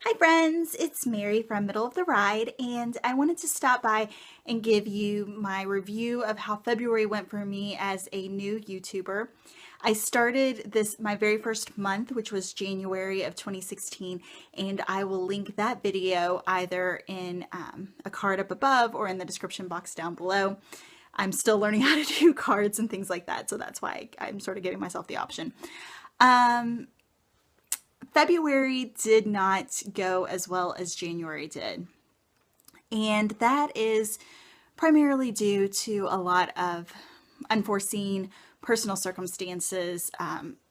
Hi friends, it's Mary from Middle of the Ride, and I wanted to stop by and give you my review of how February went for me as a new YouTuber. I started my very first month, which was January of 2016, and I will link that video either in a card up above or in the description box down below. I'm still learning how to do cards and things like that, so that's why I'm sort of giving myself the option. February did not go as well as January did. And that is primarily due to a lot of unforeseen personal circumstances.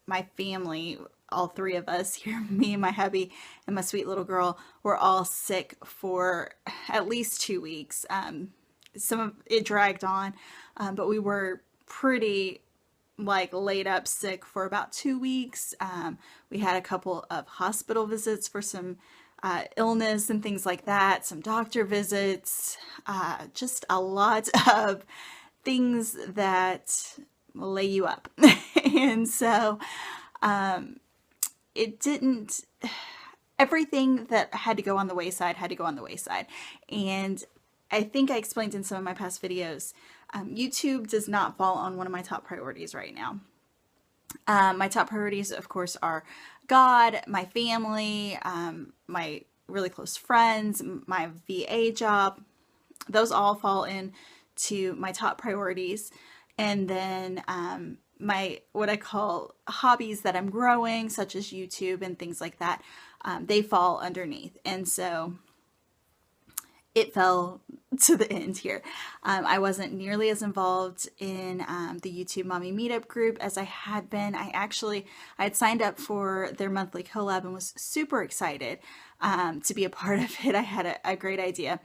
My family, all three of us here, me and my hubby and my sweet little girl, were all sick for at least 2 weeks. Some of it dragged on, but we were pretty laid up sick for about 2 weeks. We had a couple of hospital visits for some illness and things like that, some doctor visits, just a lot of things that lay you up. And so it didn't, everything that had to go on the wayside had to go on the wayside. And I think I explained in some of my past videos, YouTube does not fall on one of my top priorities right now. My top priorities, of course, are God, my family, my really close friends, my VA job. Those all fall into my top priorities. And then my what I call hobbies that I'm growing, such as YouTube and things like that, they fall underneath. And so it fell to the end here. I wasn't nearly as involved in the YouTube Mommy Meetup group as I had been. I had signed up for their monthly collab and was super excited to be a part of it. I had a great idea.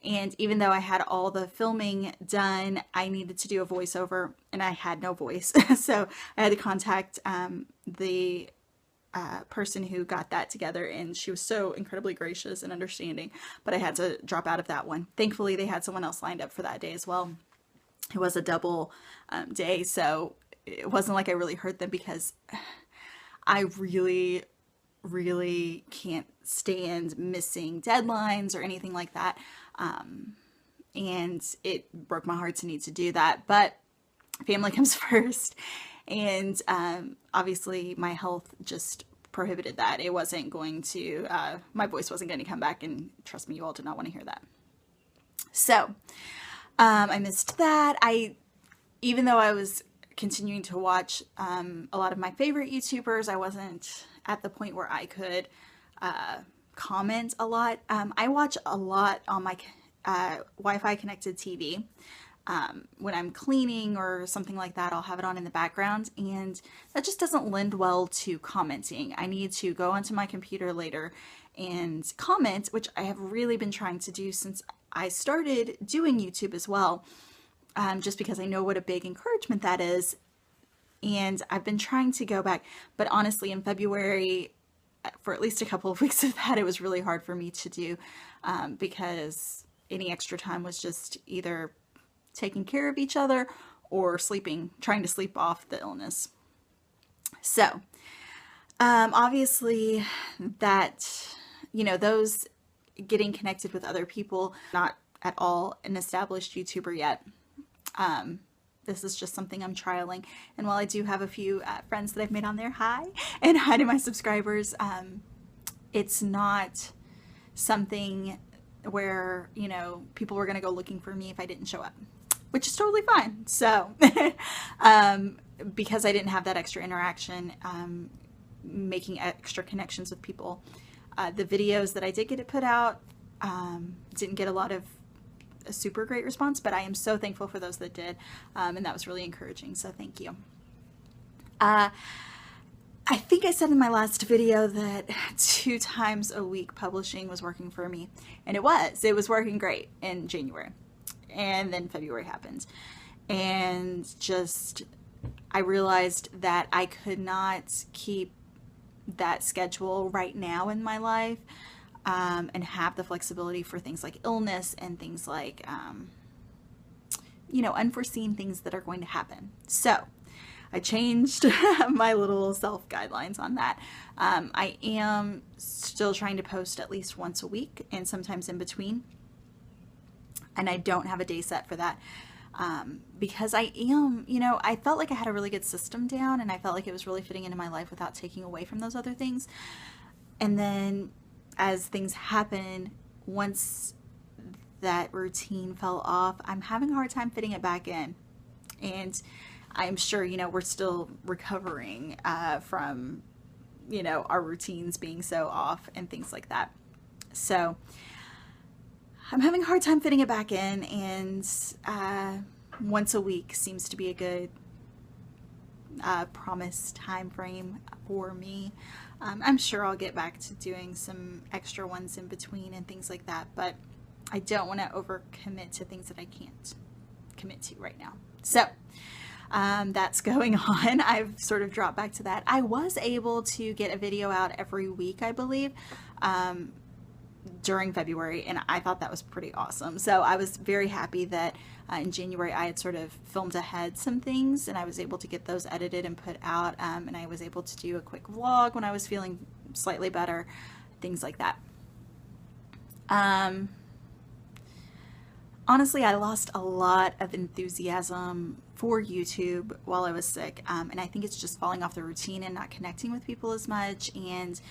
And even though I had all the filming done, I needed to do a voiceover and I had no voice. So I had to contact the person who got that together, and she was so incredibly gracious and understanding, but I had to drop out of that one. Thankfully, they had someone else lined up for that day as well. It was a double day, so it wasn't like I really hurt them, because I really, really can't stand missing deadlines or anything like that. And it broke my heart to need to do that, but family comes first. And obviously my health just prohibited that. It wasn't going to, my voice wasn't going to come back, and trust me, you all did not want to hear that. So I missed that. Even though I was continuing to watch a lot of my favorite YouTubers, I wasn't at the point where I could comment a lot. I watch a lot on my Wi-Fi connected TV. When I'm cleaning or something like that, I'll have it on in the background, and that just doesn't lend well to commenting. I need to go onto my computer later and comment, which I have really been trying to do since I started doing YouTube as well, just because I know what a big encouragement that is. And I've been trying to go back, but honestly, in February, for at least a couple of weeks of that, it was really hard for me to do, because any extra time was just either taking care of each other or sleeping, trying to sleep off the illness. So obviously that, those getting connected with other people, not at all an established YouTuber yet. This is just something I'm trialing. And while I do have a few friends that I've made on there, and hi to my subscribers, it's not something where, people were going to go looking for me if I didn't show up, which is totally fine. So, because I didn't have that extra interaction, making extra connections with people, the videos that I did get to put out didn't get a lot of a super great response, but I am so thankful for those that did, and that was really encouraging, so thank you. I think I said in my last video that 2 times a week publishing was working for me, and it was working great in January. And then February happened, and I realized that I could not keep that schedule right now in my life, and have the flexibility for things like illness and things like, unforeseen things that are going to happen. So I changed my little self guidelines on that. I am still trying to post at least once a week and sometimes in between. And I don't have a day set for that. Because I am, I felt like I had a really good system down, and I felt like it was really fitting into my life without taking away from those other things. And then as things happen, once that routine fell off, I'm having a hard time fitting it back in. And I'm sure, we're still recovering from, our routines being so off and things like that. So I'm having a hard time fitting it back in, and once a week seems to be a good promised time frame for me. I'm sure I'll get back to doing some extra ones in between and things like that, but I don't want to overcommit to things that I can't commit to right now. So that's going on. I've sort of dropped back to that. I was able to get a video out every week, I believe, during February, and I thought that was pretty awesome. So I was very happy that in January I had sort of filmed ahead some things, and I was able to get those edited and put out, and I was able to do a quick vlog when I was feeling slightly better, things like that. Honestly, I lost a lot of enthusiasm for YouTube while I was sick, and I think it's just falling off the routine and not connecting with people as much, and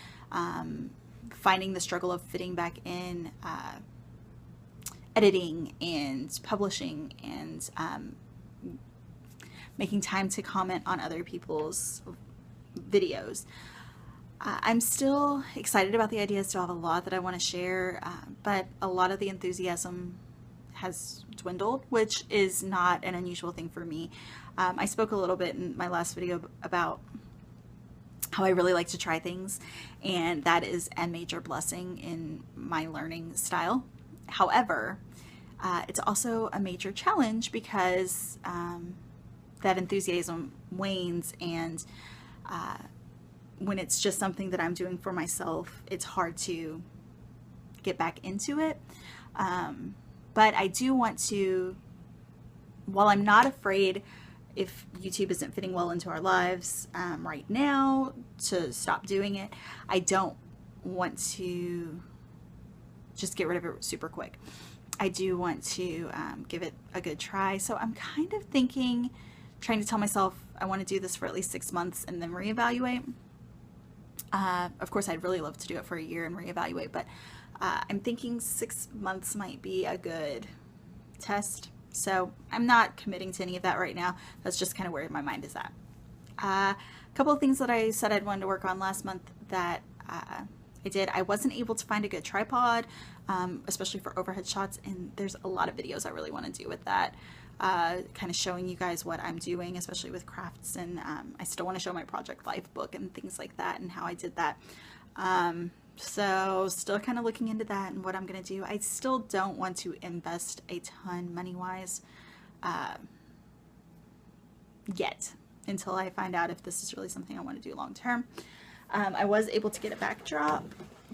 finding the struggle of fitting back in editing and publishing and making time to comment on other people's videos. I'm still excited about the idea. I still have a lot that I want to share, but a lot of the enthusiasm has dwindled, which is not an unusual thing for me. I spoke a little bit in my last video about how I really like to try things, and that is a major blessing in my learning style. However, it's also a major challenge because that enthusiasm wanes, and when it's just something that I'm doing for myself, it's hard to get back into it. But I do want to, while I'm not afraid if YouTube isn't fitting well into our lives right now to stop doing it, I don't want to just get rid of it super quick. I do want to give it a good try. So I'm kind of thinking, trying to tell myself I want to do this for at least 6 months and then reevaluate. Of course, I'd really love to do it for a year and reevaluate, but I'm thinking 6 months might be a good test. So I'm not committing to any of that right now. That's just kind of where my mind is at. A couple of things that I said I'd wanted to work on last month that I did. I wasn't able to find a good tripod, especially for overhead shots, and there's a lot of videos I really want to do with that, kind of showing you guys what I'm doing, especially with crafts, and I still want to show my Project Life book and things like that and how I did that. So still kind of looking into that and what I'm going to do. I still don't want to invest a ton money-wise yet, until I find out if this is really something I want to do long-term. I was able to get a backdrop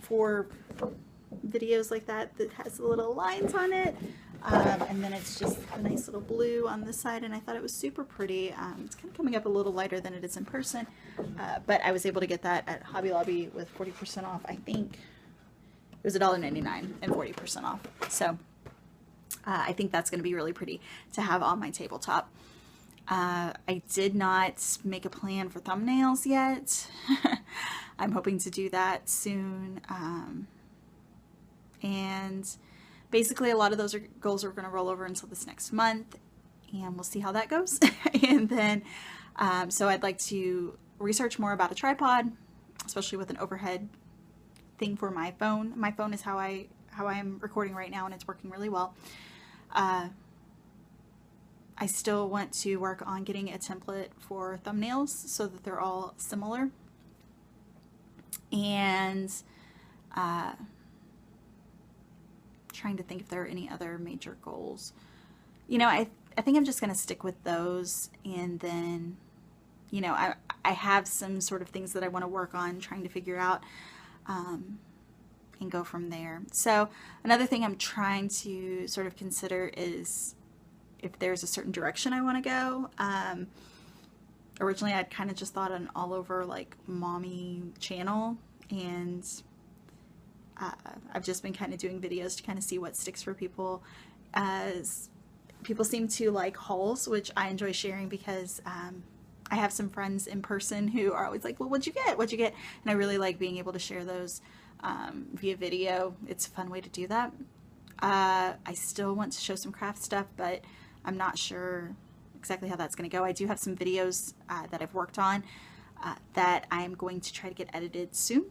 for videos like that that has little lines on it, and then it's just a nice little blue on this side, and I thought it was super pretty. It's kind of coming up a little lighter than it is in person, but I was able to get that at Hobby Lobby with 40% off. I think it was $1.99 and 40% off. So I think that's going to be really pretty to have on my tabletop. I did not make a plan for thumbnails yet. I'm hoping to do that soon. And basically a lot of those goals are going to roll over until this next month, and we'll see how that goes. And then, so I'd like to research more about a tripod, especially with an overhead thing for my phone. My phone is how I am recording right now, and it's working really well. I still want to work on getting a template for thumbnails so that they're all similar. And trying to think if there are any other major goals. I think I'm just going to stick with those, and then, I have some sort of things that I want to work on, trying to figure out, and go from there. So another thing I'm trying to sort of consider is if there's a certain direction I want to go. Originally I'd kind of just thought an all over like mommy channel, and I've just been kind of doing videos to kind of see what sticks for people, as people seem to like hauls, which I enjoy sharing because I have some friends in person who are always like, well, what'd you get? What'd you get? And I really like being able to share those via video. It's a fun way to do that. I still want to show some craft stuff, but I'm not sure exactly how that's going to go. I do have some videos that I've worked on that I'm going to try to get edited soon.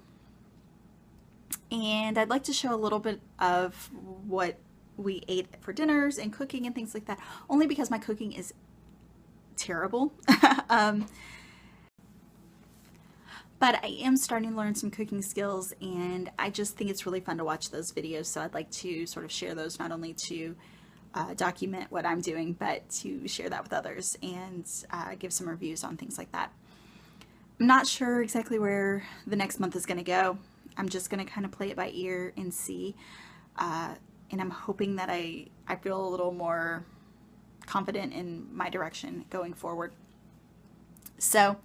And I'd like to show a little bit of what we ate for dinners and cooking and things like that, only because my cooking is terrible. But I am starting to learn some cooking skills, and I just think it's really fun to watch those videos. So I'd like to sort of share those, not only to document what I'm doing, but to share that with others and give some reviews on things like that. I'm not sure exactly where the next month is going to go. I'm just going to kind of play it by ear and see. And I'm hoping that I feel a little more confident in my direction going forward. So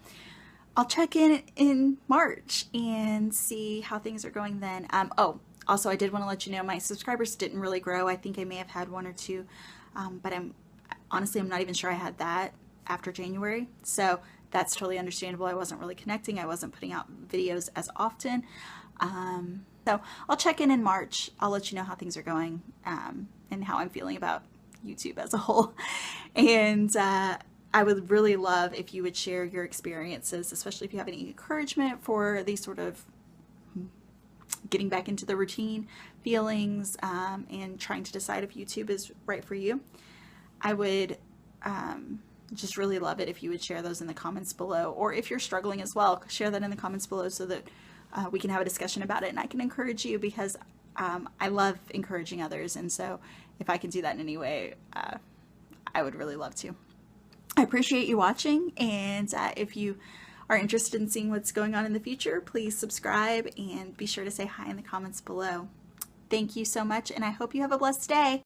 I'll check in March and see how things are going then. Oh, also I did want to let you know my subscribers didn't really grow. I think I may have had 1 or 2, but honestly, I'm not even sure I had that after January. So that's totally understandable. I wasn't really connecting. I wasn't putting out videos as often. So I'll check in March. I'll let you know how things are going and how I'm feeling about YouTube as a whole. And I would really love if you would share your experiences, especially if you have any encouragement for these sort of getting back into the routine feelings and trying to decide if YouTube is right for you. I would just really love it if you would share those in the comments below, or if you're struggling as well, share that in the comments below so that we can have a discussion about it and I can encourage you, because I love encouraging others, and so if I can do that in any way, I would really love to. I appreciate you watching, and if you are interested in seeing what's going on in the future, please subscribe and be sure to say hi in the comments below. Thank you so much, and I hope you have a blessed day.